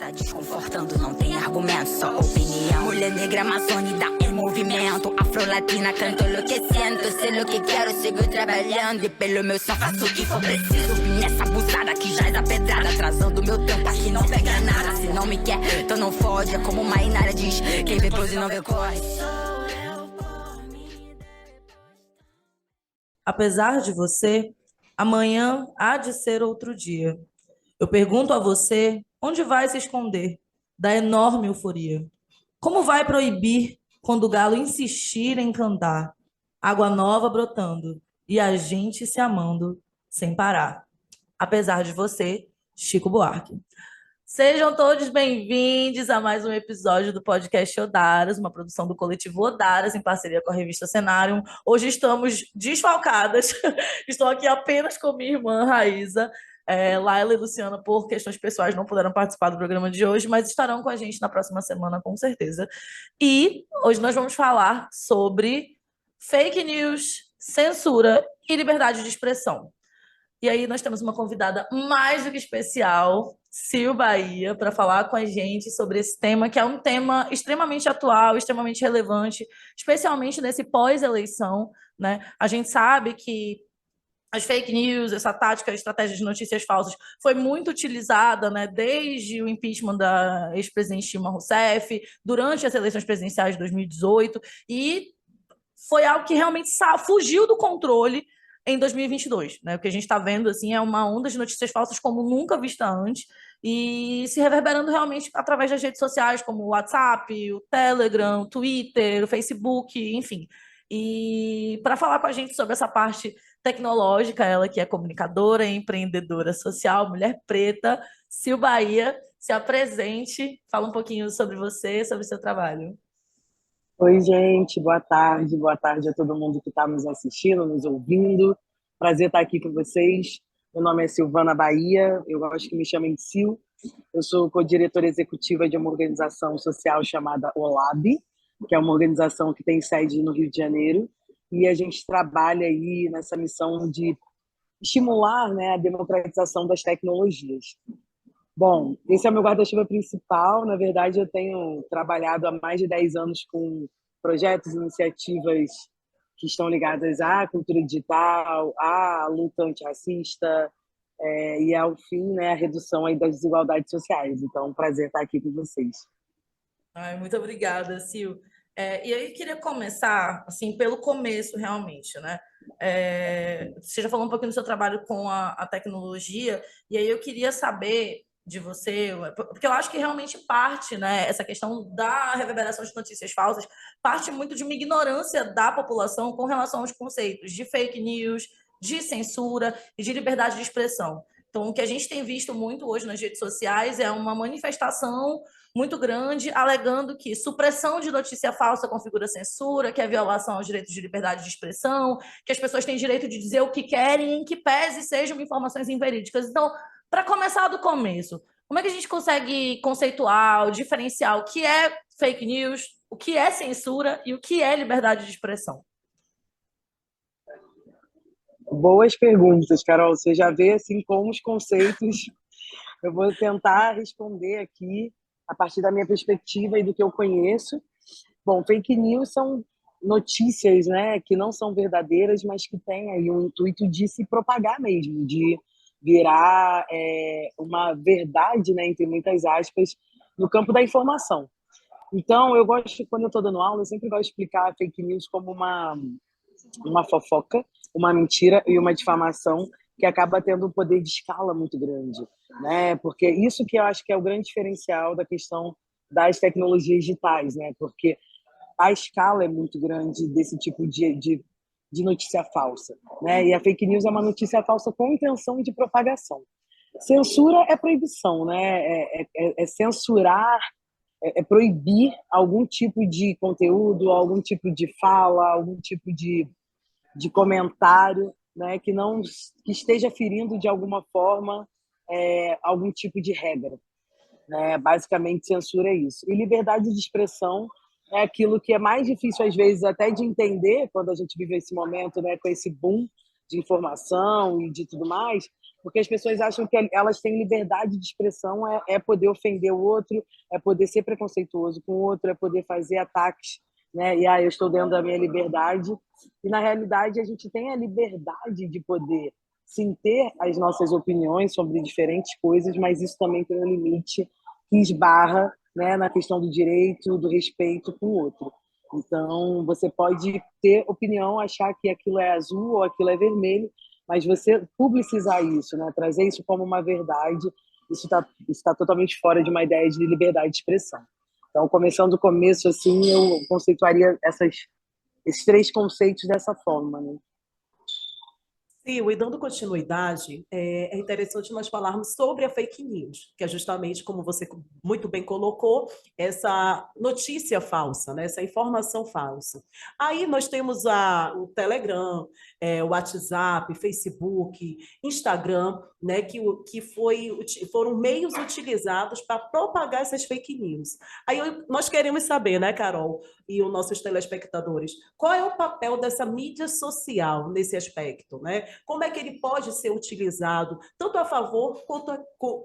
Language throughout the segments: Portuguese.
Tá desconfortando, não tem argumento, só opinião. Mulher negra amazônica em movimento, afro-latina canto enlouquecendo. Sei o que quero, sigo trabalhando e pelo meu som faço o que for preciso. Vim nessa abusada que já é pedrada, atrasando meu tempo aqui não pega nada. Se não me quer, então não fode, é como uma Inara diz, quem vê close não vê corre. Apesar de você, amanhã há de ser outro dia. Eu pergunto a você, onde vai se esconder da enorme euforia? Como vai proibir quando o galo insistir em cantar? Água nova brotando e a gente se amando sem parar. Apesar de você, Chico Buarque. Sejam todos bem-vindos a mais um episódio do podcast Odaras, uma produção do coletivo Odaras, em parceria com a revista Cenário. Hoje estamos desfalcadas. Estou aqui apenas com minha irmã, Raíza. Laila e Luciana, por questões pessoais, não puderam participar do programa de hoje, mas estarão com a gente na próxima semana, com certeza. E hoje nós vamos falar sobre fake news, censura e liberdade de expressão. E aí nós temos uma convidada mais do que especial, Sil Bahia, para falar com a gente sobre esse tema, que é um tema extremamente atual, extremamente relevante, especialmente nesse pós-eleição, né? A gente sabe que as fake news, essa tática, a estratégia de notícias falsas, foi muito utilizada, né, desde o impeachment da ex-presidente Dilma Rousseff, durante as eleições presidenciais de 2018, e foi algo que realmente fugiu do controle em 2022, né? O que a gente está vendo assim é uma onda de notícias falsas como nunca vista antes e se reverberando realmente através das redes sociais, como o WhatsApp, o Telegram, o Twitter, o Facebook, enfim. E para falar com a gente sobre essa parte tecnológica, ela que é comunicadora, empreendedora social, mulher preta, Sil Bahia, se apresente, fala um pouquinho sobre você, sobre o seu trabalho. Oi, gente, boa tarde a todo mundo que está nos assistindo, nos ouvindo. Prazer estar aqui com vocês. Meu nome é Silvana Bahia, eu gosto que me chamem de Sil. Eu sou co-diretora executiva de uma organização social chamada OLAB, que é uma organização que tem sede no Rio de Janeiro, e a gente trabalha aí nessa missão de estimular, né, a democratização das tecnologias. Bom, esse é o meu guarda-chuva principal. Na verdade, eu tenho trabalhado há mais de 10 anos com projetos e iniciativas que estão ligadas à cultura digital, à luta antirracista e, ao fim, né, a redução aí das desigualdades sociais. Então, é um prazer estar aqui com vocês. Muito obrigada, Sil. E aí, queria começar assim, pelo começo, realmente, né? Você já falou um pouquinho do seu trabalho com a tecnologia, e aí eu queria saber de você, porque eu acho que realmente parte, né, essa questão da reverberação de notícias falsas, parte muito de uma ignorância da população com relação aos conceitos de fake news, de censura e de liberdade de expressão. Então, o que a gente tem visto muito hoje nas redes sociais é uma manifestação muito grande, alegando que supressão de notícia falsa configura censura, que é violação aos direitos de liberdade de expressão, que as pessoas têm direito de dizer o que querem, em que pese sejam informações inverídicas. Então, para começar do começo, como é que a gente consegue conceituar, diferenciar o que é fake news, o que é censura e o que é liberdade de expressão? Boas perguntas, Carol. Você já vê assim como os conceitos. Eu vou tentar responder aqui a partir da minha perspectiva e do que eu conheço. Bom, fake news são notícias, né, que não são verdadeiras, mas que têm aí um intuito de se propagar mesmo, de virar uma verdade, né, entre muitas aspas, no campo da informação. Então, eu gosto, quando eu estou dando aula, eu sempre gosto de explicar a fake news como uma fofoca, uma mentira e uma difamação que acaba tendo um poder de escala muito grande, né? Porque isso que eu acho que é o grande diferencial da questão das tecnologias digitais, né? Porque a escala é muito grande desse tipo de notícia falsa, né? E a fake news é uma notícia falsa com intenção de propagação. Censura é proibição, né? É censurar, é proibir algum tipo de conteúdo, algum tipo de fala, algum tipo de comentário, né, que esteja ferindo de alguma forma algum tipo de regra, né? Basicamente, censura é isso. E liberdade de expressão é aquilo que é mais difícil, às vezes, até de entender quando a gente vive esse momento, né, com esse boom de informação e de tudo mais, porque as pessoas acham que elas têm liberdade de expressão, é poder ofender o outro, é poder ser preconceituoso com o outro, é poder fazer ataques, né? E eu estou dentro da minha liberdade. E na realidade a gente tem a liberdade de poder sim ter as nossas opiniões sobre diferentes coisas, mas isso também tem um limite que esbarra, né, na questão do direito, do respeito com o outro. Então, você pode ter opinião, achar que aquilo é azul ou aquilo é vermelho, mas você publicizar isso, né, trazer isso como uma verdade, isso tá totalmente fora de uma ideia de liberdade de expressão. Então, começando do começo, assim, eu conceituaria esses três conceitos dessa forma, né? Sim, e dando continuidade, é interessante nós falarmos sobre a fake news, que é justamente, como você muito bem colocou, essa notícia falsa, né? Essa informação falsa. Aí nós temos o Telegram, o WhatsApp, Facebook, Instagram, né? Que foram meios utilizados para propagar essas fake news. Aí nós queremos saber, né, Carol, e os nossos telespectadores, qual é o papel dessa mídia social nesse aspecto, né? Como é que ele pode ser utilizado tanto a favor quanto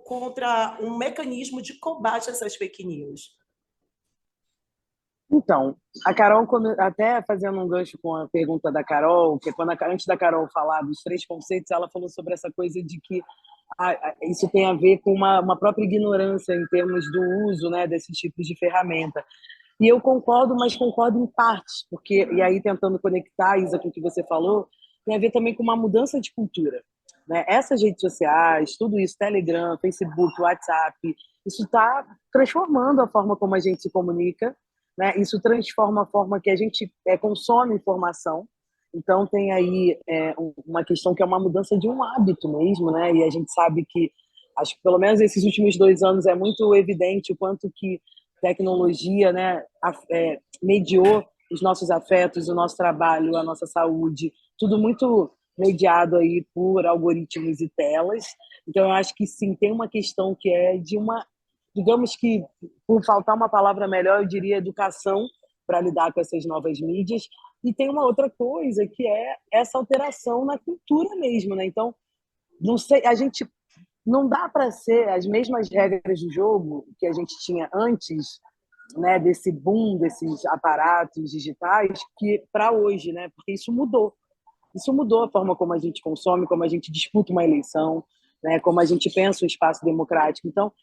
contra um mecanismo de combate a essas fake news? Então, a Carol, até fazendo um gancho com a pergunta da Carol, que antes da Carol falar dos três conceitos, ela falou sobre essa coisa de que isso tem a ver com uma própria ignorância em termos do uso, né, desses tipos de ferramenta. E eu concordo, mas concordo em partes, porque, e aí tentando conectar, Isa, com o que você falou, tem a ver também com uma mudança de cultura, né? Essas redes sociais, tudo isso, Telegram, Facebook, WhatsApp, isso está transformando a forma como a gente se comunica, né? Isso transforma a forma que a gente consome informação. Então tem aí uma questão que é uma mudança de um hábito mesmo, né? E a gente sabe que, acho que pelo menos esses últimos 2 anos é muito evidente o quanto que tecnologia, né, mediou os nossos afetos, o nosso trabalho, a nossa saúde, tudo muito mediado aí por algoritmos e telas. Então eu acho que sim, tem uma questão que é de digamos que, por faltar uma palavra melhor, eu diria educação para lidar com essas novas mídias. E tem uma outra coisa que é essa alteração na cultura mesmo, né? Então, não sei, a gente não dá para ser as mesmas regras do jogo que a gente tinha antes, né, desse boom desses aparatos digitais, que para hoje, né? Porque isso mudou. Isso mudou a forma como a gente consome, como a gente disputa uma eleição, né? Como a gente pensa o espaço democrático. Então,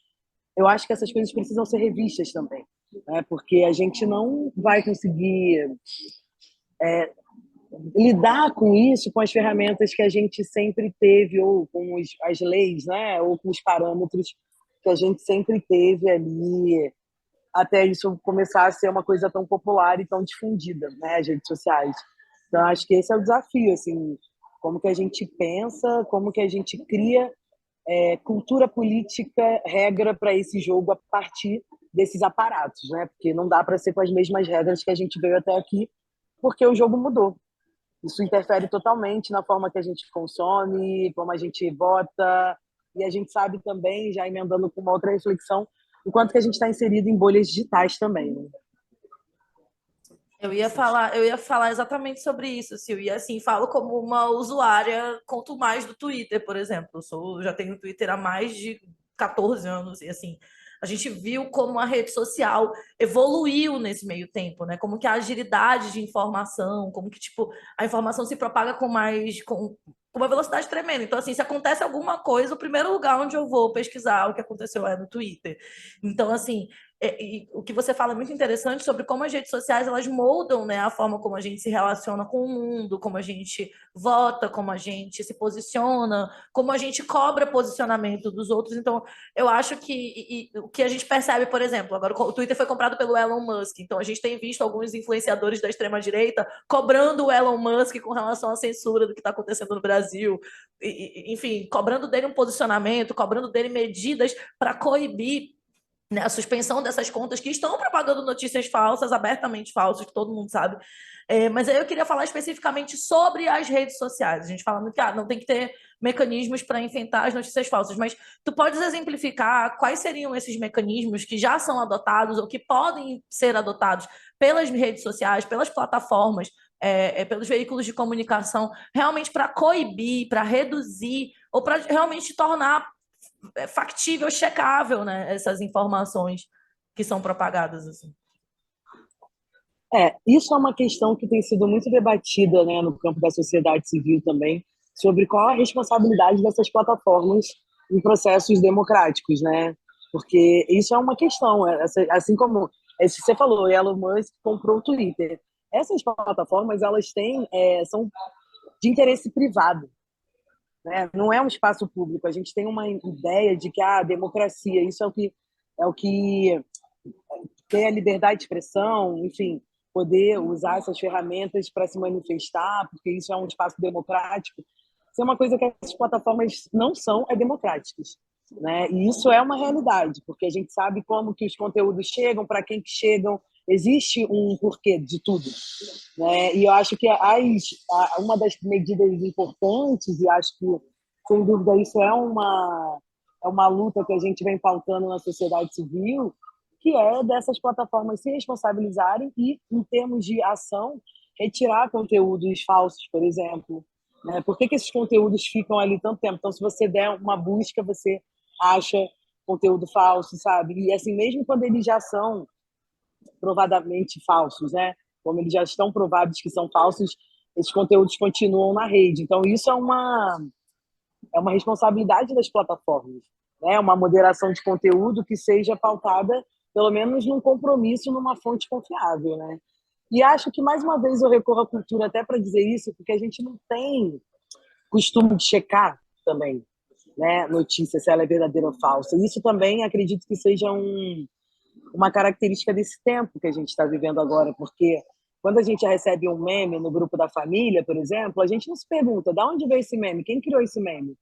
eu acho que essas coisas precisam ser revistas também, né? Porque a gente não vai conseguir lidar com isso com as ferramentas que a gente sempre teve, ou com as leis, né? Ou com os parâmetros que a gente sempre teve ali, até isso começar a ser uma coisa tão popular e tão difundida, né? As redes sociais. Então, acho que esse é o desafio, assim, como que a gente pensa, como que a gente cria cultura política, regra para esse jogo a partir desses aparatos, né? Porque não dá para ser com as mesmas regras que a gente veio até aqui, porque o jogo mudou. Isso interfere totalmente na forma que a gente consome, como a gente vota, e a gente sabe também, já emendando com uma outra reflexão, o quanto que a gente está inserido em bolhas digitais também, né? Eu ia falar exatamente sobre isso, Sil. E assim, falo como uma usuária, conto mais do Twitter, por exemplo. Já tenho Twitter há mais de 14 anos, e assim, a gente viu como a rede social evoluiu nesse meio tempo, né? Como que a agilidade de informação, como que, tipo, a informação se propaga com uma velocidade tremenda. Então, assim, se acontece alguma coisa, o primeiro lugar onde eu vou pesquisar o que aconteceu é no Twitter. Então, assim, e o que você fala é muito interessante sobre como as redes sociais elas moldam, né, a forma como a gente se relaciona com o mundo, como a gente vota, como a gente se posiciona, como a gente cobra posicionamento dos outros. Então, eu acho que o que a gente percebe, por exemplo, agora o Twitter foi comprado pelo Elon Musk, então a gente tem visto alguns influenciadores da extrema-direita cobrando o Elon Musk com relação à censura do que está acontecendo no Brasil, enfim, cobrando dele um posicionamento, cobrando dele medidas para coibir, né, a suspensão dessas contas que estão propagando notícias falsas, abertamente falsas, que todo mundo sabe. Mas aí eu queria falar especificamente sobre as redes sociais. A gente fala muito que não tem que ter mecanismos para enfrentar as notícias falsas, mas tu podes exemplificar quais seriam esses mecanismos que já são adotados ou que podem ser adotados pelas redes sociais, pelas plataformas, pelos veículos de comunicação, realmente para coibir, para reduzir ou para realmente tornar factível, checável, né, essas informações que são propagadas assim. Isso é uma questão que tem sido muito debatida, né, no campo da sociedade civil também, sobre qual a responsabilidade dessas plataformas em processos democráticos, né? Porque isso é uma questão, assim como você falou, Elon Musk comprou o Twitter. Essas plataformas, elas são de interesse privado, né? Não é um espaço público. A gente tem uma ideia de que a democracia, isso é o que tem a liberdade de expressão, enfim, poder usar essas ferramentas para se manifestar, porque isso é um espaço democrático. Isso é uma coisa que as plataformas não são democráticas, né? E isso é uma realidade, porque a gente sabe como que os conteúdos chegam, para quem que chegam, existe um porquê de tudo, né? E eu acho que uma das medidas importantes, e acho que, sem dúvida, isso é uma luta que a gente vem pautando na sociedade civil, que é dessas plataformas se responsabilizarem e, em termos de ação, retirar conteúdos falsos, por exemplo. Né? Por que esses conteúdos ficam ali tanto tempo? Então, se você der uma busca, você acha conteúdo falso, sabe? E assim, mesmo quando eles já são provadamente falsos, né? Como eles já estão provados que são falsos, esses conteúdos continuam na rede. Então, isso é uma responsabilidade das plataformas, né? Uma moderação de conteúdo que seja pautada, pelo menos, num compromisso, numa fonte confiável, né? E acho que, mais uma vez, eu recorro à cultura até para dizer isso, porque a gente não tem costume de checar também, né, notícia, se ela é verdadeira ou falsa. Isso também acredito que seja uma característica desse tempo que a gente está vivendo agora, porque quando a gente recebe um meme no grupo da família, por exemplo, a gente não se pergunta de onde veio esse meme, quem criou esse meme.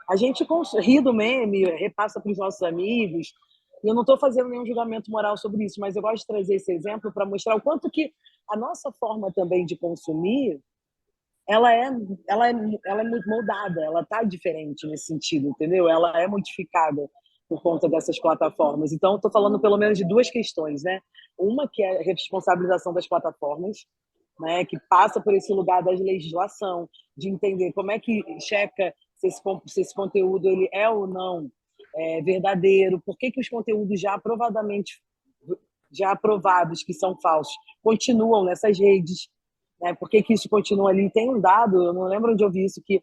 A gente ri do meme, repassa para os nossos amigos, e eu não estou fazendo nenhum julgamento moral sobre isso, mas eu gosto de trazer esse exemplo para mostrar o quanto que a nossa forma também de consumir, ela é moldada, ela está diferente nesse sentido, entendeu? Ela é modificada por conta dessas plataformas. Então, estou falando pelo menos de duas questões, né? Uma que é a responsabilização das plataformas, né? Que passa por esse lugar da legislação, de entender como é que checa se esse conteúdo ele é ou não verdadeiro, por que os conteúdos já aprovados que são falsos continuam nessas redes, né? Por que isso continua ali? Tem um dado, eu não lembro onde eu vi isso, que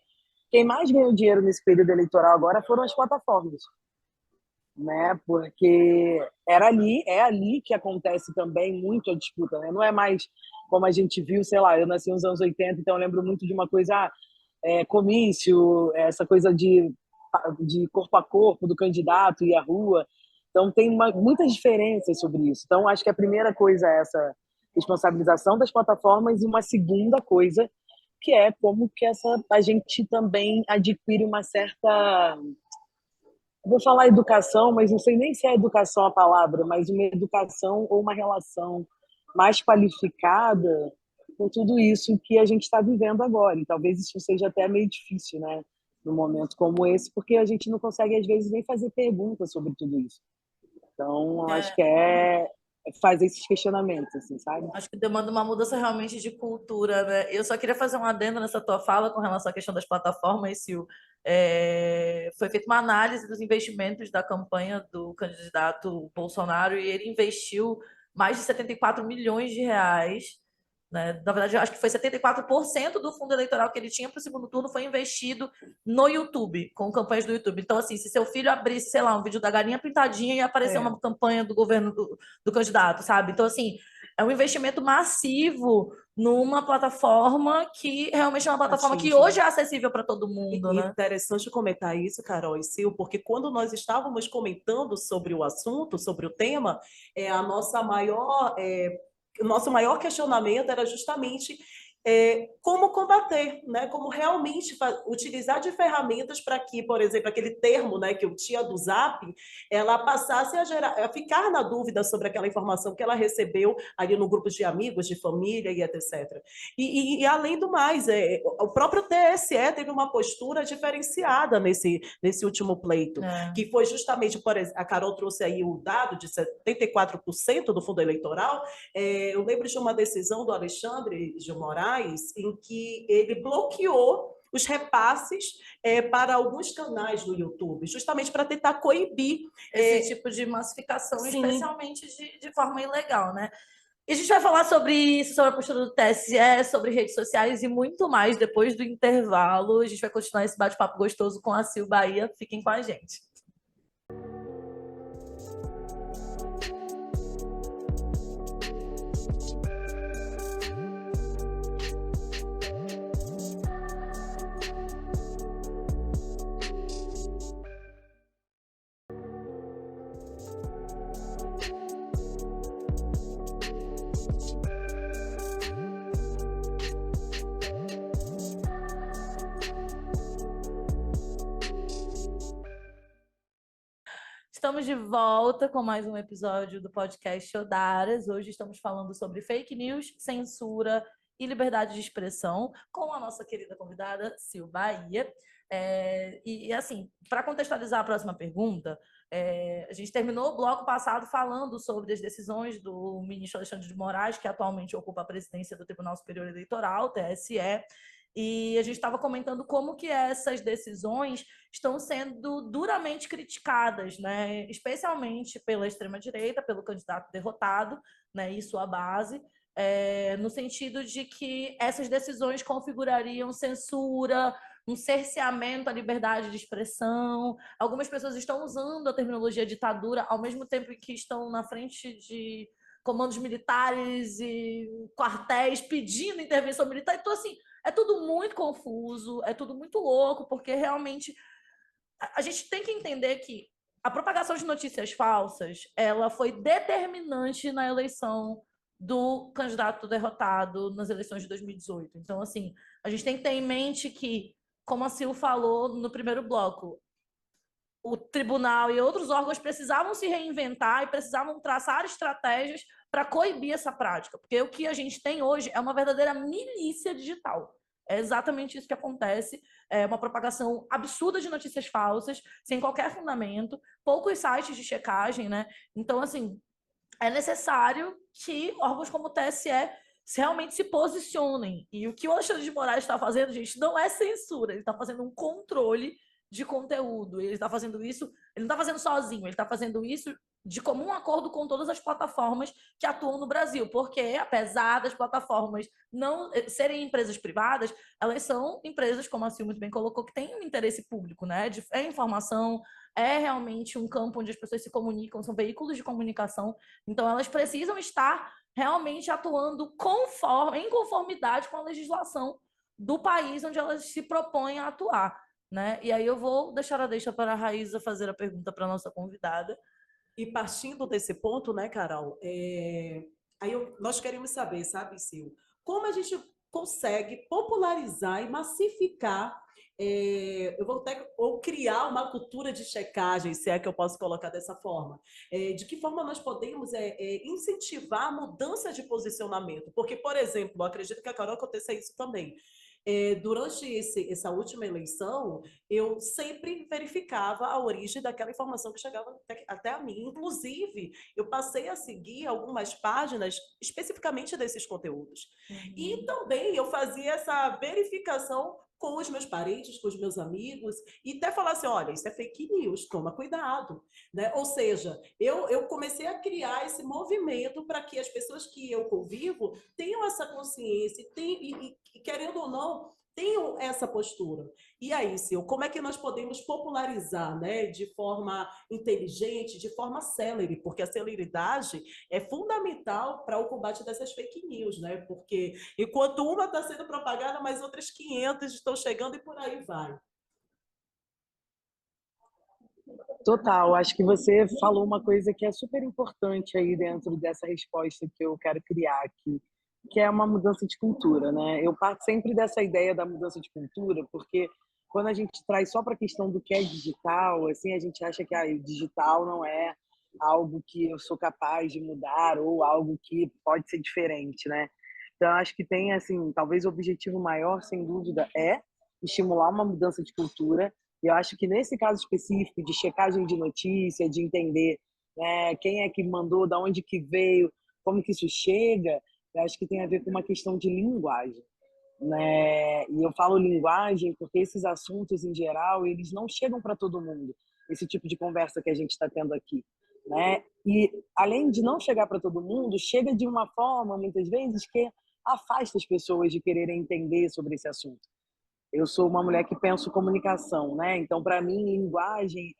quem mais ganhou dinheiro nesse período eleitoral agora foram as plataformas, né? Porque é ali que acontece também muito a disputa, né? Não é mais como a gente viu, sei lá, eu nasci nos anos 80, então eu lembro muito de uma coisa, comício, essa coisa de corpo a corpo do candidato e a rua. Então tem muitas diferenças sobre isso. Então acho que a primeira coisa é essa responsabilização das plataformas, e uma segunda coisa que é como que a gente também adquire uma certa, vou falar educação, mas não sei nem se é educação a palavra, mas uma educação ou uma relação mais qualificada com tudo isso que a gente está vivendo agora. E talvez isso seja até meio difícil, né, num momento como esse, porque a gente não consegue, às vezes, nem fazer perguntas sobre tudo isso. Então, eu acho que fazer esses questionamentos, assim, sabe? Acho que demanda uma mudança realmente de cultura, né? Eu só queria fazer um adendo nessa tua fala com relação à questão das plataformas, Sil. Foi feita uma análise dos investimentos da campanha do candidato Bolsonaro e ele investiu mais de 74 milhões de reais, né? Na verdade, eu acho que foi 74% do fundo eleitoral que ele tinha para o segundo turno foi investido no YouTube, com campanhas do YouTube. Então, assim, se seu filho abrisse, sei lá, um vídeo da galinha pintadinha, ia aparecer uma campanha do governo do candidato, sabe? Então, assim, é um investimento massivo numa plataforma que realmente é uma plataforma que hoje é acessível para todo mundo, né? Interessante comentar isso, Carol e Sil, porque quando nós estávamos comentando sobre o assunto, sobre o tema, o nosso maior questionamento era justamente como combater, né? Como realmente utilizar de ferramentas para que, por exemplo, aquele termo, né, que eu tinha do Zap, ela passasse a ficar na dúvida sobre aquela informação que ela recebeu ali no grupo de amigos, de família e etc. E além do mais, o próprio TSE teve uma postura diferenciada nesse último pleito, que foi justamente, por exemplo, a Carol trouxe aí o dado de 74% do fundo eleitoral. Eu lembro de uma decisão do Alexandre de Moraes em que ele bloqueou os repasses para alguns canais no YouTube, justamente para tentar coibir esse tipo de massificação, sim, especialmente de forma ilegal, né? E a gente vai falar sobre isso, sobre a postura do TSE, sobre redes sociais e muito mais depois do intervalo. A gente vai continuar esse bate-papo gostoso com a Sil Bahia. Fiquem com a gente. Estamos de volta com mais um episódio do podcast Odaras. Hoje estamos falando sobre fake news, censura e liberdade de expressão com a nossa querida convidada, Sil Bahia. Assim, para contextualizar a próxima pergunta, a gente terminou o bloco passado falando sobre as decisões do ministro Alexandre de Moraes, que atualmente ocupa a presidência do Tribunal Superior Eleitoral, TSE, e a gente estava comentando como que essas decisões estão sendo duramente criticadas, né? Especialmente pela extrema-direita, pelo candidato derrotado, né? E sua base, no sentido de que essas decisões configurariam censura, um cerceamento à liberdade de expressão. Algumas pessoas estão usando a terminologia ditadura ao mesmo tempo que estão na frente de comandos militares e quartéis pedindo intervenção militar. Então, assim, é tudo muito confuso, é tudo muito louco, porque realmente a gente tem que entender que a propagação de notícias falsas, ela foi determinante na eleição do candidato derrotado nas eleições de 2018. Então, assim, a gente tem que ter em mente que, como a Sil falou no primeiro bloco, o tribunal e outros órgãos precisavam se reinventar e precisavam traçar estratégias para coibir essa prática, porque o que a gente tem hoje é uma verdadeira milícia digital. É exatamente isso que acontece, é uma propagação absurda de notícias falsas, sem qualquer fundamento, poucos sites de checagem, né? Então, assim, é necessário que órgãos como o TSE realmente se posicionem. E o que o Alexandre de Moraes está fazendo, gente, não é censura, ele está fazendo um controle de conteúdo. Ele está fazendo isso, ele não está fazendo sozinho, ele está fazendo isso de comum acordo com todas as plataformas que atuam no Brasil, porque apesar das plataformas não serem empresas privadas, elas são empresas, como a Sil muito bem colocou, que têm um interesse público, né? É informação, é realmente um campo onde as pessoas se comunicam, são veículos de comunicação, então elas precisam estar realmente atuando em conformidade com a legislação do país onde elas se propõem a atuar, né? E aí eu vou deixar a deixa para a Raíza fazer a pergunta para a nossa convidada. E partindo desse ponto, né, Carol, nós queremos saber, sabe, Sil, como a gente consegue popularizar e massificar, ou criar uma cultura de checagem, se é que eu posso colocar dessa forma. De que forma nós podemos incentivar a mudança de posicionamento? Porque, por exemplo, eu acredito que a Carol aconteça isso também. Durante essa última eleição, eu sempre verificava a origem daquela informação que chegava até a mim. Inclusive, eu passei a seguir algumas páginas especificamente desses conteúdos. E também eu fazia essa verificação com os meus parentes, com os meus amigos, e até falar assim, olha, isso é fake news, toma cuidado. Né? Ou seja, eu comecei a criar esse movimento para que as pessoas que eu convivo tenham essa consciência e querendo ou não, tenham essa postura. E aí, Sil, como é que nós podemos popularizar, né, de forma inteligente, de forma célere? Porque a celeridade é fundamental para o combate dessas fake news, né? Porque enquanto uma está sendo propagada, mais outras 500 estão chegando e por aí vai. Total, acho que você falou uma coisa que é super importante aí dentro dessa resposta que eu quero criar aqui, que é uma mudança de cultura, né? Eu parto sempre dessa ideia da mudança de cultura, porque quando a gente traz só para a questão do que é digital, assim, a gente acha que o digital não é algo que eu sou capaz de mudar ou algo que pode ser diferente, né? Então, acho que tem, assim, talvez o objetivo maior, sem dúvida, é estimular uma mudança de cultura. E eu acho que nesse caso específico de checagem de notícia, de entender, né, quem é que mandou, de onde que veio, como que isso chega, eu acho que tem a ver com uma questão de linguagem. né? E eu falo linguagem porque esses assuntos, em geral, eles não chegam para todo mundo, esse tipo de conversa que a gente está tendo aqui, né? E, além de não chegar para todo mundo, chega de uma forma, muitas vezes, que afasta as pessoas de quererem entender sobre esse assunto. Eu sou uma mulher que penso comunicação, né? Então, para mim, linguagem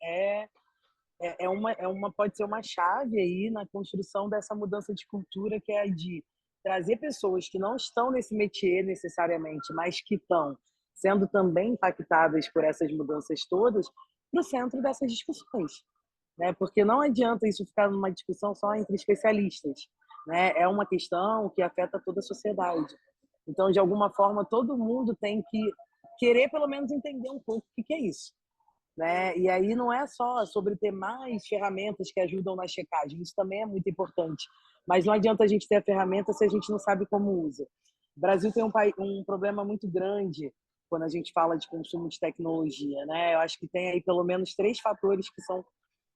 pode ser uma chave aí na construção dessa mudança de cultura, que é a de trazer pessoas que não estão nesse métier necessariamente, mas que estão sendo também impactadas por essas mudanças todas, no centro dessas discussões, né? Porque não adianta isso ficar numa discussão só entre especialistas, né? É uma questão que afeta toda a sociedade. Então, de alguma forma, todo mundo tem que querer pelo menos entender um pouco o que é isso, né? E aí não é só sobre ter mais ferramentas que ajudam na checagem, isso também é muito importante. Mas não adianta a gente ter a ferramenta se a gente não sabe como usa. O Brasil tem um problema muito grande quando a gente fala de consumo de tecnologia, né? Eu acho que tem aí pelo menos 3 fatores que são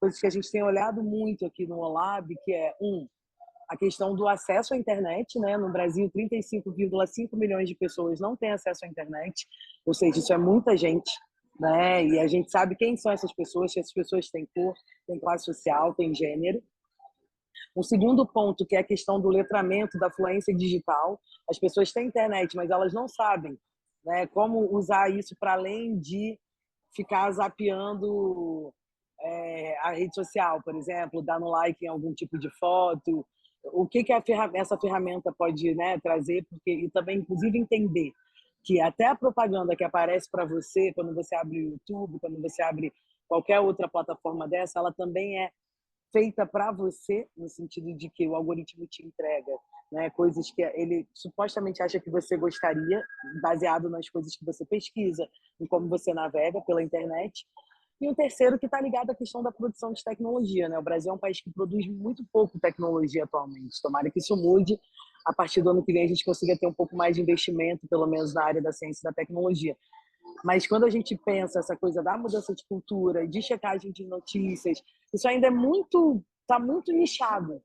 coisas que a gente tem olhado muito aqui no OLAB, que é, a questão do acesso à internet, né? No Brasil, 35,5 milhões de pessoas não têm acesso à internet, ou seja, isso é muita gente, né? E a gente sabe quem são essas pessoas, que essas pessoas têm cor, têm classe social, têm gênero. Um segundo ponto, que é a questão do letramento, da fluência digital. As pessoas têm internet, mas elas não sabem, né, como usar isso para além de ficar zapeando a rede social, por exemplo, dando like em algum tipo de foto. O que essa ferramenta pode, né, trazer, porque, e também, inclusive, entender que até a propaganda que aparece para você, quando você abre o YouTube, quando você abre qualquer outra plataforma dessa, ela também é feita para você, no sentido de que o algoritmo te entrega, né, coisas que ele supostamente acha que você gostaria, baseado nas coisas que você pesquisa, em como você navega pela internet. E o terceiro, que está ligado à questão da produção de tecnologia, né? O Brasil é um país que produz muito pouco tecnologia atualmente. Tomara que isso mude. A partir do ano que vem, a gente consiga ter um pouco mais de investimento, pelo menos na área da ciência e da tecnologia. Mas quando a gente pensa essa coisa da mudança de cultura, de checagem de notícias, isso ainda está muito nichado.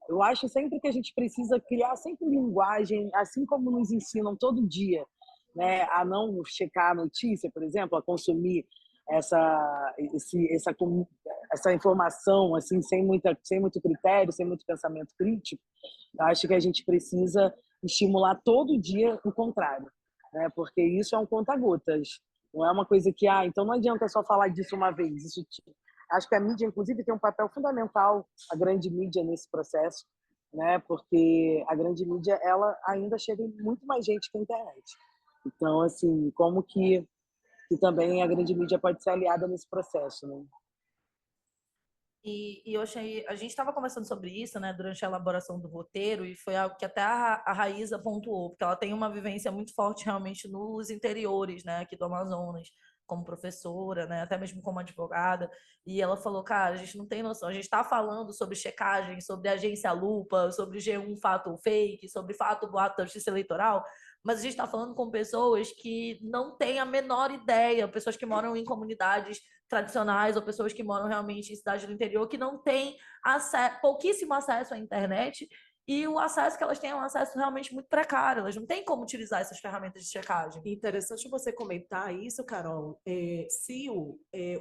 Eu acho sempre que a gente precisa criar sempre linguagem, assim como nos ensinam todo dia, né, a não checar a notícia, por exemplo, a consumir essa informação assim sem muito critério, sem muito pensamento crítico. Eu acho que a gente precisa estimular todo dia o contrário, né? Porque isso é um conta-gotas. Não é uma coisa que, então não adianta só falar disso uma vez. Acho que a mídia, inclusive, tem um papel fundamental, a grande mídia, nesse processo, né? Porque a grande mídia, ela ainda chega em muito mais gente que a internet. Então, assim, como que também a grande mídia pode ser aliada nesse processo, né? E eu achei, a gente estava conversando sobre isso, né, durante a elaboração do roteiro, e foi algo que até a Raíza pontuou, porque ela tem uma vivência muito forte realmente nos interiores, né, aqui do Amazonas, como professora, né, até mesmo como advogada, e ela falou, cara, a gente não tem noção, a gente está falando sobre checagem, sobre agência lupa, sobre G1 fato ou fake, sobre fato boato da justiça eleitoral, mas a gente está falando com pessoas que não têm a menor ideia, pessoas que moram em comunidades tradicionais ou pessoas que moram realmente em cidades do interior que não têm pouquíssimo acesso à internet, e o acesso que elas têm é um acesso realmente muito precário, elas não têm como utilizar essas ferramentas de checagem. Interessante você comentar isso, Carol. Se o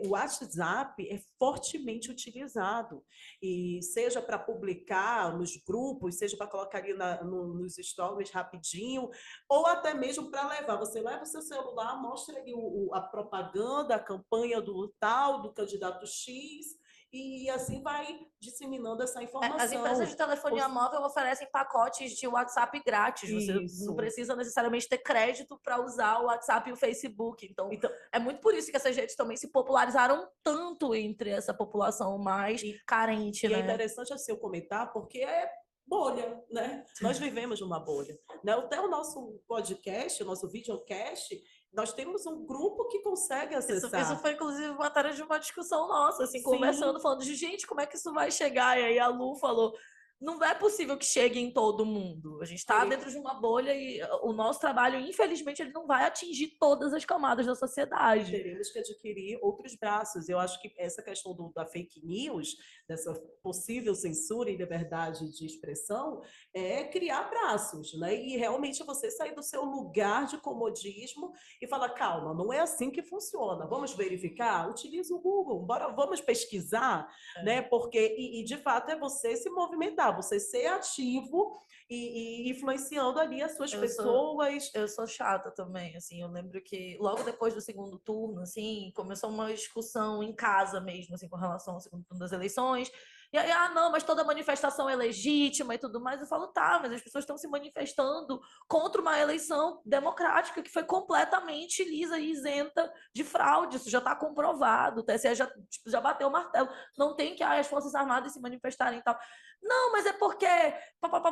WhatsApp é fortemente utilizado, e seja para publicar nos grupos, seja para colocar ali nos stories rapidinho, ou até mesmo para levar. Você leva o seu celular, mostra ali a propaganda, a campanha do tal, do candidato X, e assim vai disseminando essa informação. As empresas de telefonia móvel oferecem pacotes de WhatsApp grátis. Você não precisa necessariamente ter crédito para usar o WhatsApp e o Facebook. Então, é muito por isso que essas redes também se popularizaram tanto entre essa população mais carente, né? É interessante assim eu comentar, porque é bolha, né? Nós vivemos numa bolha, né? Até o nosso podcast, o nosso videocast, nós temos um grupo que consegue acessar. Isso foi, inclusive, matéria de uma discussão nossa, assim, conversando, falando de, gente, como é que isso vai chegar? E aí a Lu falou, não é possível que chegue em todo mundo. A gente está dentro de uma bolha e o nosso trabalho, infelizmente, ele não vai atingir todas as camadas da sociedade. Teremos que adquirir outros braços. Eu acho que essa questão da fake news, dessa possível censura e liberdade de expressão, é criar braços, né? E realmente você sair do seu lugar de comodismo e falar, calma, não é assim que funciona. Vamos verificar? Utiliza o Google, vamos pesquisar, né? Porque, de fato, é você se movimentar, você ser ativo e influenciando ali as suas pessoas. Eu sou chata também, assim, eu lembro que logo depois do segundo turno, assim, começou uma discussão em casa mesmo, assim, com relação ao segundo turno das eleições. E aí, não, mas toda manifestação é legítima e tudo mais. Eu falo, tá, mas as pessoas estão se manifestando contra uma eleição democrática que foi completamente lisa e isenta de fraude. Isso já está comprovado. O TSE já bateu o martelo. Não tem que as Forças Armadas se manifestarem e tal. Não, mas é porque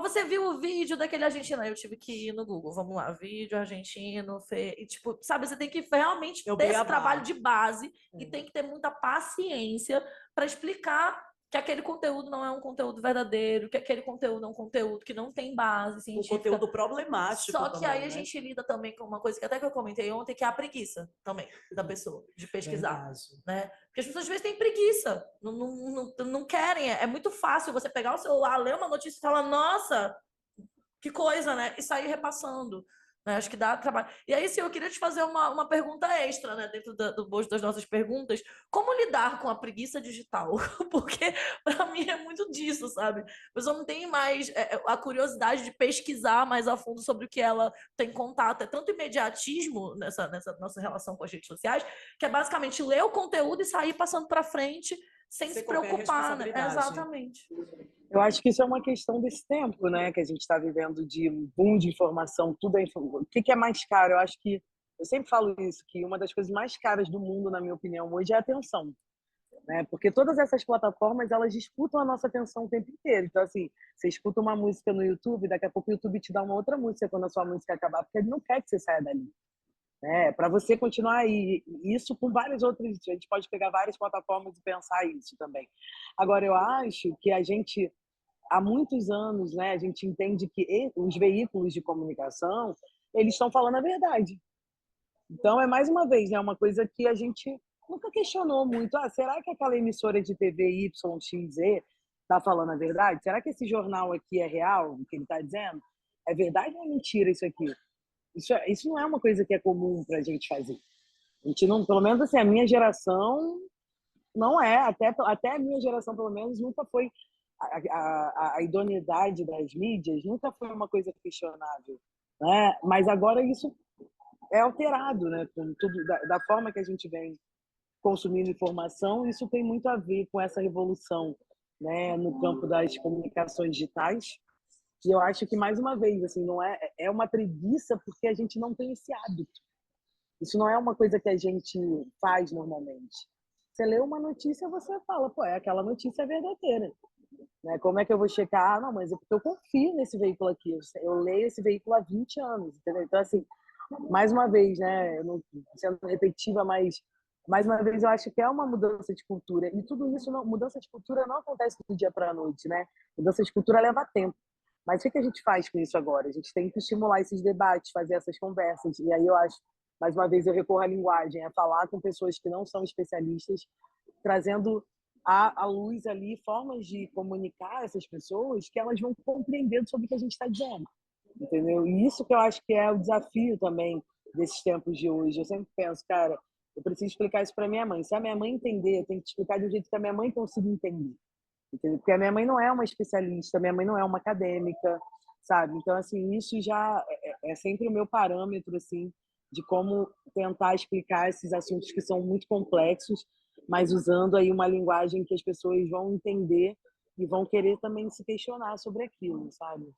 você viu o vídeo daquele argentino. Aí eu tive que ir no Google. Vamos lá, vídeo argentino. E, tipo, sabe, você tem que realmente ter esse trabalho de base e tem que ter muita paciência para explicar que aquele conteúdo não é um conteúdo verdadeiro, que aquele conteúdo é um conteúdo que não tem base científica. Um conteúdo problemático. Só que também, aí né? a gente lida também com uma coisa que até que eu comentei ontem, que é a preguiça também da pessoa, de pesquisar. Né? Porque as pessoas às vezes têm preguiça, não querem. É muito fácil você pegar o celular, ler uma notícia e falar, nossa, que coisa, né? E sair repassando. Né? Acho que dá trabalho. E aí, sim, eu queria te fazer uma pergunta extra, né? Dentro do bojo das nossas perguntas. Como lidar com a preguiça digital? Porque, para mim, é muito disso, sabe? A pessoa não tem mais a curiosidade de pesquisar mais a fundo sobre o que ela tem contato. É tanto imediatismo nessa nossa relação com as redes sociais, que é basicamente ler o conteúdo e sair passando para frente sem se preocupar, né? Exatamente. Eu acho que isso é uma questão desse tempo, né, que a gente está vivendo de um boom de informação, tudo é informação. O que é mais caro? Eu acho que, eu sempre falo isso, que uma das coisas mais caras do mundo, na minha opinião, hoje é a atenção, né? Porque todas essas plataformas, elas disputam a nossa atenção o tempo inteiro. Então, assim, você escuta uma música no YouTube, daqui a pouco o YouTube te dá uma outra música quando a sua música acabar, porque ele não quer que você saia dali. Para você continuar aí, isso com vários outros, a gente pode pegar várias plataformas e pensar isso também. Agora, eu acho que a gente, há muitos anos, né, a gente entende que os veículos de comunicação, eles estão falando a verdade. Então, é mais uma vez, né, uma coisa que a gente nunca questionou muito. Será que aquela emissora de TV YXZ está falando a verdade? Será que esse jornal aqui é real, o que ele está dizendo? É verdade ou é mentira isso aqui? Isso não é uma coisa que é comum para a gente fazer. A gente não, pelo menos assim, a minha geração não é, até a minha geração, pelo menos, nunca foi a idoneidade das mídias, nunca foi uma coisa questionável, né? Mas agora isso é alterado, né? Com tudo, da forma que a gente vem consumindo informação, isso tem muito a ver com essa revolução, né, no campo das comunicações digitais. E eu acho que, mais uma vez, assim, não é uma preguiça porque a gente não tem esse hábito. Isso não é uma coisa que a gente faz normalmente. Você lê uma notícia, você fala, pô, aquela notícia é verdadeira. Né? Como é que eu vou checar? Não, mas é porque eu confio nesse veículo aqui. Eu leio esse veículo há 20 anos, entendeu? Então, assim, mais uma vez, né, eu não sendo repetitiva, mas mais uma vez eu acho que é uma mudança de cultura. E tudo isso, mudança de cultura não acontece do dia para a noite, né? Mudança de cultura leva tempo. Mas o que a gente faz com isso agora? A gente tem que estimular esses debates, fazer essas conversas. E aí eu acho, mais uma vez, eu recorro à linguagem, a falar com pessoas que não são especialistas, trazendo à luz ali formas de comunicar essas pessoas que elas vão compreendendo sobre o que a gente está dizendo. Entendeu? E isso que eu acho que é o desafio também desses tempos de hoje. Eu sempre penso, cara, eu preciso explicar isso para minha mãe. Se a minha mãe entender, eu tenho que explicar de um jeito que a minha mãe consiga entender. Entendeu? Porque a minha mãe não é uma especialista, a minha mãe não é uma acadêmica, sabe? Então, assim, isso já é sempre o meu parâmetro, assim, de como tentar explicar esses assuntos que são muito complexos, mas usando aí uma linguagem que as pessoas vão entender e vão querer também se questionar sobre aquilo, sabe?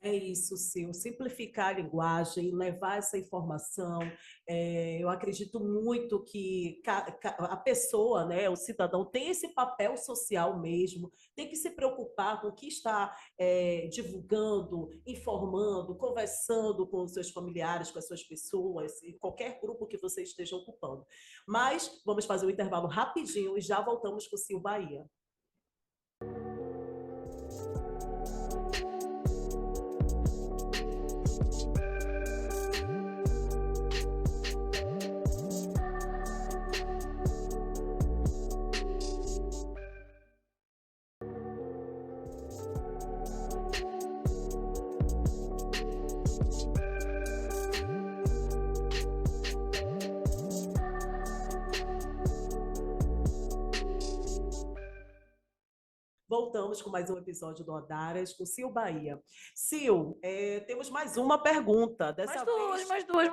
É isso, Sil, simplificar a linguagem, levar essa informação. Eu acredito muito que a pessoa, né, o cidadão, tem esse papel social mesmo, tem que se preocupar com o que está divulgando, informando, conversando com os seus familiares, com as suas pessoas, e qualquer grupo que você esteja ocupando. Mas vamos fazer um intervalo rapidinho e já voltamos com o Sil Bahia. Voltamos com mais um episódio do Odaras com Sil Bahia. Sil, temos mais uma pergunta. Dessa vez, mais duas.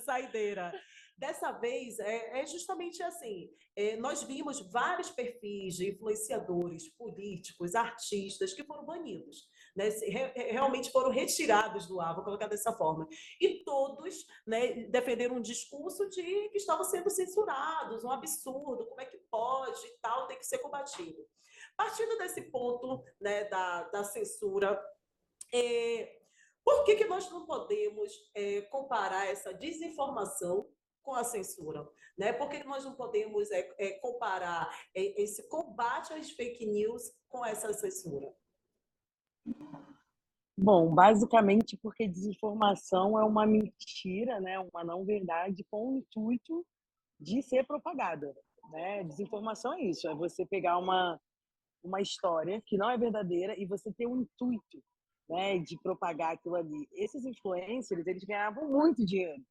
Saideira. Dessa vez, é justamente assim, nós vimos vários perfis de influenciadores, políticos, artistas que foram banidos, né? Realmente foram retirados do ar, vou colocar dessa forma. E todos, né, defenderam um discurso de que estavam sendo censurados, um absurdo, como é que pode e tal, tem que ser combatido. Partindo desse ponto, né, da censura, por que nós não podemos comparar essa desinformação com a censura? Né? Por que nós não podemos comparar esse combate às fake news com essa censura? Bom, basicamente porque desinformação é uma mentira, né? Uma não-verdade com o intuito de ser propagada. Né? Desinformação é isso, é você pegar uma história que não é verdadeira e você ter um intuito, né, de propagar aquilo ali. Esses influencers, eles ganhavam muito dinheiro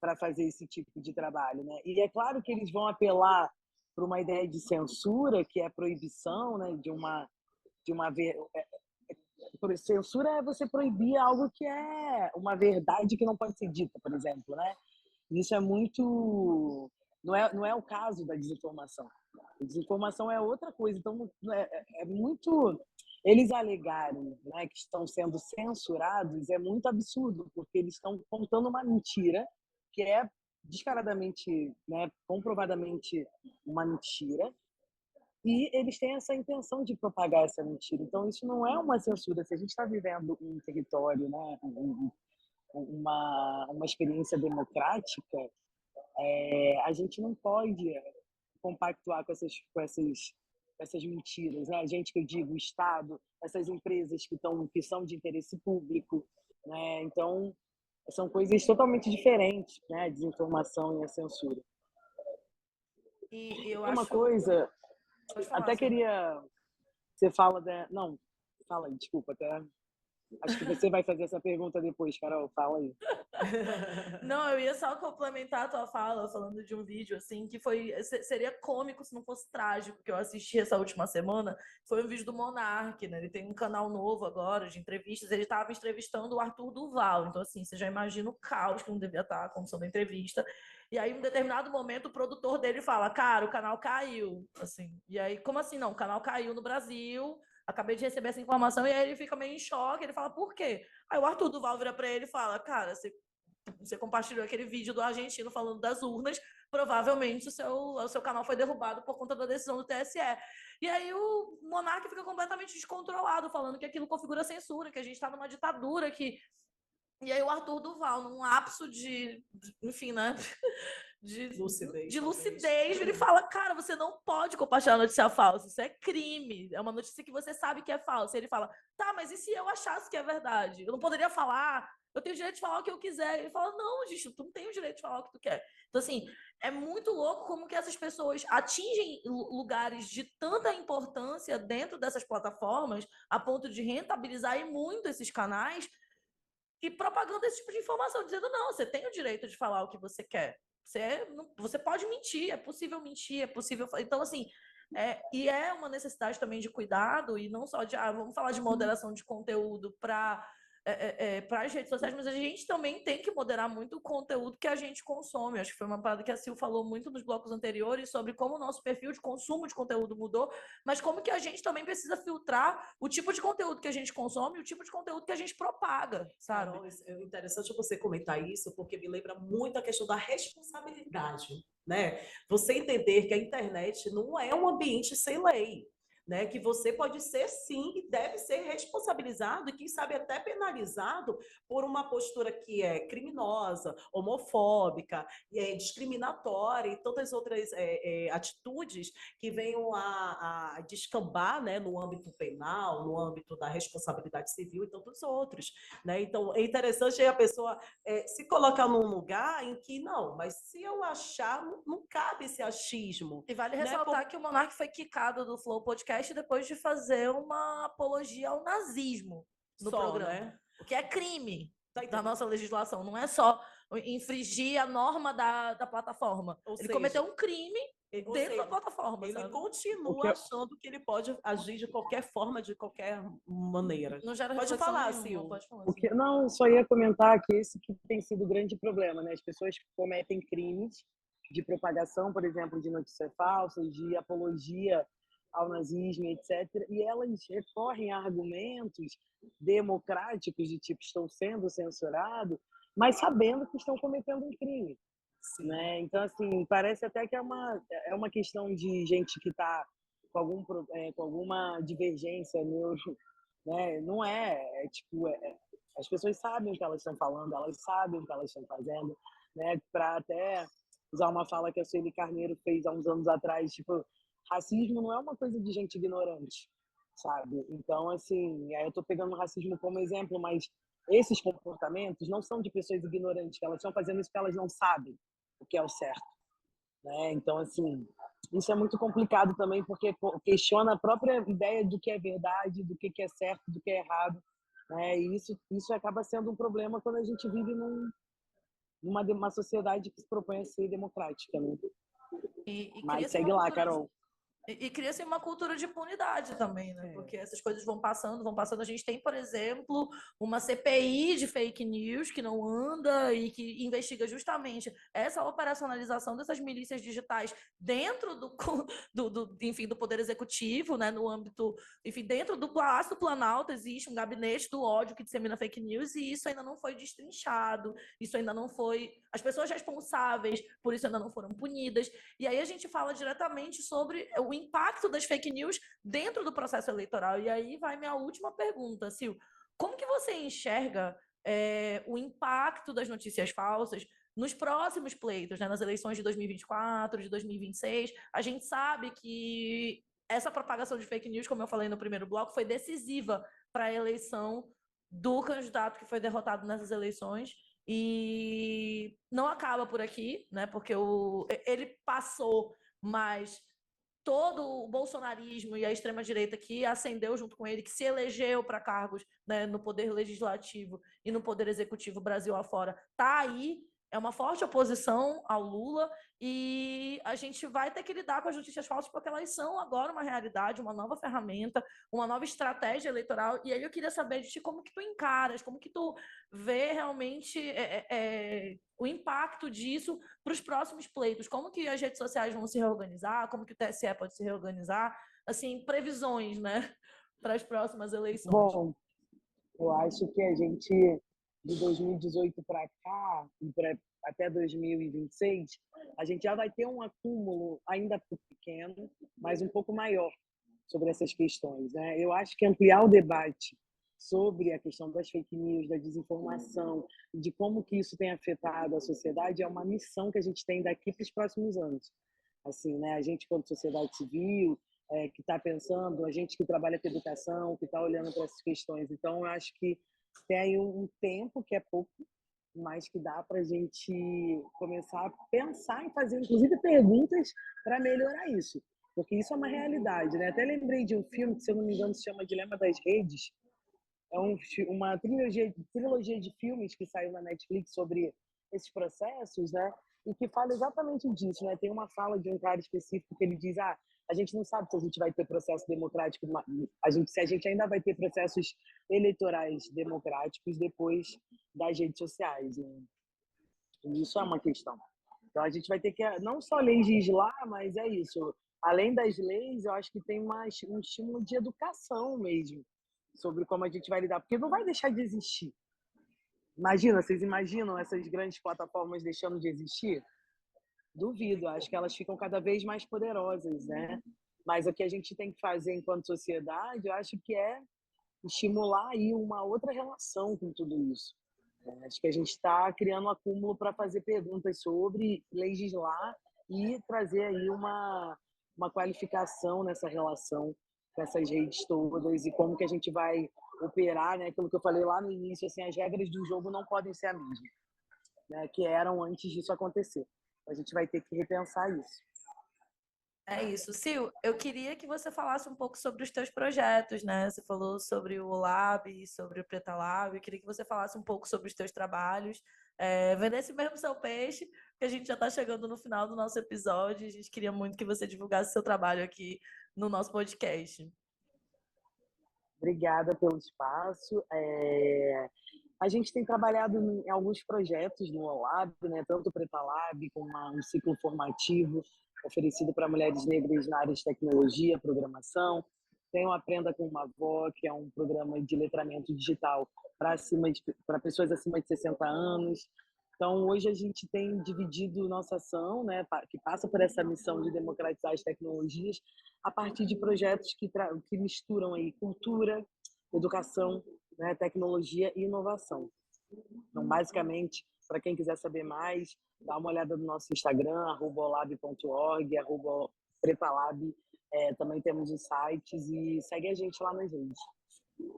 para fazer esse tipo de trabalho, né? E é claro que eles vão apelar para uma ideia de censura, que é a proibição, né, censura é você proibir algo que é uma verdade que não pode ser dita, por exemplo, né? Isso é muito... Não é o caso da desinformação. A desinformação é outra coisa. Então, é muito... Eles alegarem, né, que estão sendo censurados é muito absurdo, porque eles estão contando uma mentira que é descaradamente, né, comprovadamente uma mentira, e eles têm essa intenção de propagar essa mentira. Então, isso não é uma censura. Se a gente está vivendo um território, né, uma experiência democrática, a gente não pode compactuar com essas mentiras, né? A gente, que eu digo, o Estado, essas empresas que são de interesse público, né? Então, são coisas totalmente diferentes, né? A desinformação e a censura. E eu Uma acho... coisa, Pode falar, até Sil. queria... Você fala Não, fala aí, desculpa, até... Acho que você vai fazer essa pergunta depois, Carol, fala aí. Não, eu ia só complementar a tua fala, falando de um vídeo, assim, que seria cômico se não fosse trágico, que eu assisti essa última semana. Foi um vídeo do Monark, né? Ele tem um canal novo agora, de entrevistas. Ele estava entrevistando o Arthur Duval. Então, assim, você já imagina o caos que não devia estar a condição da entrevista. E aí, em um determinado momento, o produtor dele fala, cara, o canal caiu, assim. E aí, como assim? Não, o canal caiu no Brasil... Acabei de receber essa informação, e aí ele fica meio em choque, ele fala, por quê? Aí o Arthur Duval vira pra ele e fala, cara, você compartilhou aquele vídeo do argentino falando das urnas, provavelmente o seu canal foi derrubado por conta da decisão do TSE. E aí o Monark fica completamente descontrolado, falando que aquilo configura censura, que a gente está numa ditadura, que... E aí o Arthur Duval, num lapso enfim, né... De lucidez, ele fala, cara, você não pode compartilhar notícia falsa, isso é crime, é uma notícia que você sabe que é falsa. E ele fala, tá, mas e se eu achasse que é verdade? Eu não poderia falar, eu tenho o direito de falar o que eu quiser. Ele fala, não, gente, tu não tem o direito de falar o que tu quer. Então, assim, é muito louco como que essas pessoas atingem lugares de tanta importância dentro dessas plataformas, a ponto de rentabilizar muito esses canais, e propagando esse tipo de informação, dizendo, não, você tem o direito de falar o que você quer. Você pode mentir, é possível mentir, é possível... Então, assim, e é uma necessidade também de cuidado, e não só de, vamos falar de moderação de conteúdo para as redes sociais, mas a gente também tem que moderar muito o conteúdo que a gente consome. Acho que foi uma parada que a Sil falou muito nos blocos anteriores sobre como o nosso perfil de consumo de conteúdo mudou, mas como que a gente também precisa filtrar o tipo de conteúdo que a gente consome e o tipo de conteúdo que a gente propaga, sabe? Carol, é interessante você comentar isso, porque me lembra muito a questão da responsabilidade, né? Você entender que a internet não é um ambiente sem lei. né? Que você pode ser, sim, e deve ser responsabilizado e, quem sabe, até penalizado por uma postura que é criminosa, homofóbica, discriminatória e tantas outras atitudes que venham a descambar, né, no âmbito penal, no âmbito da responsabilidade civil e tantos outros, né? Então, é interessante a pessoa se colocar num lugar em que, não, mas se eu achar, não cabe esse achismo. E vale né? ressaltar que o Monark foi quicado do Flow Podcast depois de fazer uma apologia ao nazismo no Só, programa. né? O que é crime Tá da entendendo? nossa legislação. Não é só infringir a norma da plataforma. Ou Ele seja, cometeu um crime ou dentro seja, da plataforma, ele sabe? O continua que achando que ele pode agir de qualquer forma, de qualquer maneira. Não gera Pode reflexão falar, nenhuma, Sil. pode falar O assim. que, não, eu só ia comentar que esse que tem sido o grande problema, né? As pessoas cometem crimes de propagação, por exemplo, de notícias falsas, de apologia ao nazismo, etc. E elas recorrem a argumentos democráticos de tipo estão sendo censurados, mas sabendo que estão cometendo um crime, né? Então, assim, parece até que é uma questão de gente que está com alguma divergência neuro, né? Não tipo, as pessoas sabem o que elas estão falando, elas sabem o que elas estão fazendo, né? Para até usar uma fala que a Sueli Carneiro fez há uns anos atrás, tipo, racismo não é uma coisa de gente ignorante, sabe? Então, assim, aí eu estou pegando o racismo como exemplo, mas esses comportamentos não são de pessoas ignorantes, que elas estão fazendo isso porque elas não sabem o que é o certo, né? Então, assim, isso é muito complicado também, porque questiona a própria ideia do que é verdade, do que é certo, do que é errado, né? E isso acaba sendo um problema quando a gente vive numa sociedade que se propõe a ser democrática, né? E Mas cria-se segue uma lá, cultura Carol. E cria-se uma cultura de impunidade também, né? Porque essas coisas vão passando, vão passando. A gente tem, por exemplo, uma CPI de fake news que não anda e que investiga justamente essa operacionalização dessas milícias digitais dentro enfim, do Poder Executivo, né? No âmbito, enfim, dentro do Palácio do Planalto existe um gabinete do ódio que dissemina fake news e isso ainda não foi destrinchado, isso ainda não foi... As pessoas responsáveis por isso ainda não foram punidas. E aí a gente fala diretamente sobre o impacto das fake news dentro do processo eleitoral. E aí vai minha última pergunta, Sil. Como que você enxerga o impacto das notícias falsas nos próximos pleitos, né? Nas eleições de 2024, de 2026? A gente sabe que essa propagação de fake news, como eu falei no primeiro bloco, foi decisiva para a eleição do candidato que foi derrotado nessas eleições. E não acaba por aqui, né? Porque ele passou, mas todo o bolsonarismo e a extrema-direita que ascendeu junto com ele, que se elegeu para cargos, né, no poder legislativo e no poder executivo Brasil afora, está aí, é uma forte oposição ao Lula e a gente vai ter que lidar com as notícias falsas porque elas são agora uma realidade, uma nova ferramenta, uma nova estratégia eleitoral. E aí eu queria saber de ti como que tu encaras, como que tu vê realmente o impacto disso para os próximos pleitos, como que as redes sociais vão se reorganizar, como que o TSE pode se reorganizar, assim, previsões, né, para as próximas eleições. Bom, eu acho que a gente, de 2018 para cá, até 2026, a gente já vai ter um acúmulo ainda pequeno, mas um pouco maior sobre essas questões, né? Eu acho que ampliar o debate sobre a questão das fake news, da desinformação, de como que isso tem afetado a sociedade, é uma missão que a gente tem daqui para os próximos anos. Assim, né? A gente, como sociedade civil, que está pensando, a gente que trabalha com educação, que está olhando para essas questões. Então, eu acho que tem aí um tempo que é pouco, mas que dá para a gente começar a pensar em fazer, inclusive, perguntas para melhorar isso, porque isso é uma realidade, né? Até lembrei de um filme que, se eu não me engano, se chama Dilema das Redes. É uma trilogia de filmes que saiu na Netflix sobre esses processos, né? E que fala exatamente disso, né? Tem uma fala de um cara específico que ele diz: a gente não sabe se a gente vai ter processo democrático, se a gente ainda vai ter processos eleitorais democráticos depois das redes sociais, né? E isso é uma questão. Então a gente vai ter que não só legislar, mas é isso. Além das leis, eu acho que tem um estímulo de educação mesmo sobre como a gente vai lidar, porque não vai deixar de existir. Vocês imaginam essas grandes plataformas deixando de existir? Duvido, acho que elas ficam cada vez mais poderosas, né? Mas o que a gente tem que fazer enquanto sociedade, eu acho que é estimular aí uma outra relação com tudo isso. Acho que a gente está criando um acúmulo para fazer perguntas sobre, legislar e trazer aí uma qualificação nessa relação com essas redes todas e como que a gente vai operar, né? Aquilo que eu falei lá no início, assim, as regras do jogo não podem ser as mesmas, né, que eram antes disso acontecer. A gente vai ter que repensar isso. É isso. Sil, eu queria que você falasse um pouco sobre os teus projetos, né? Você falou sobre o Lab, sobre o Preta Lab. Eu queria que você falasse um pouco sobre os teus trabalhos. Vendesse mesmo seu peixe, que a gente já está chegando no final do nosso episódio. A gente queria muito que você divulgasse seu trabalho aqui no nosso podcast. Obrigada pelo espaço. A gente tem trabalhado em alguns projetos no Olab, né? Tanto o Preta Lab, como um ciclo formativo oferecido para mulheres negras na área de tecnologia, programação. Tem o Aprenda com uma Avó, que é um programa de letramento digital para pessoas acima de 60 anos. Então, hoje a gente tem dividido nossa ação, né, que passa por essa missão de democratizar as tecnologias, a partir de projetos que misturam aí cultura, educação, né, tecnologia e inovação. Então, basicamente, para quem quiser saber mais, dá uma olhada no nosso Instagram, @olab.org, @pretalab. Também temos os sites e segue a gente lá nas redes.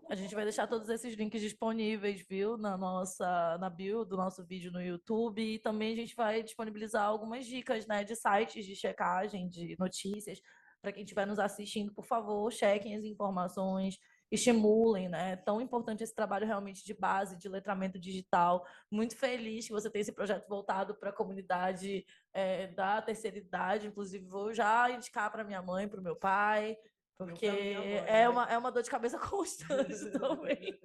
A gente vai deixar todos esses links disponíveis, viu, na bio do nosso vídeo no YouTube. E também a gente vai disponibilizar algumas dicas, né, de sites de checagem, de notícias. Para quem estiver nos assistindo, por favor, chequem as informações, estimulem, né? É tão importante esse trabalho realmente de base, de letramento digital. Muito feliz que você tenha esse projeto voltado para a comunidade da terceira idade. Inclusive, vou já indicar para minha mãe, para o meu pai, porque é uma dor de cabeça constante também.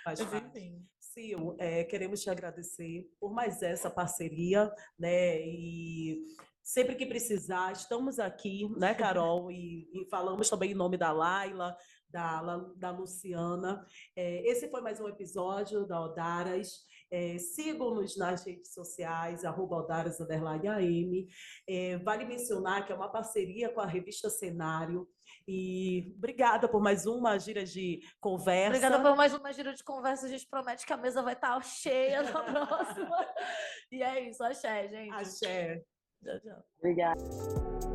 Mas, enfim. Sil, queremos te agradecer por mais essa parceria, né? E sempre que precisar, estamos aqui, né, Carol? E falamos também em nome da Laila, da Luciana. Esse foi mais um episódio da Odaras. Sigam-nos nas redes sociais, @odaras_am. Vale mencionar que é uma parceria com a revista Cenário. E obrigada por mais uma gira de conversa. Obrigada por mais uma gira de conversa. A gente promete que a mesa vai estar cheia na próxima. E é isso, axé, gente. Axé. Tchau, tchau. Obrigada.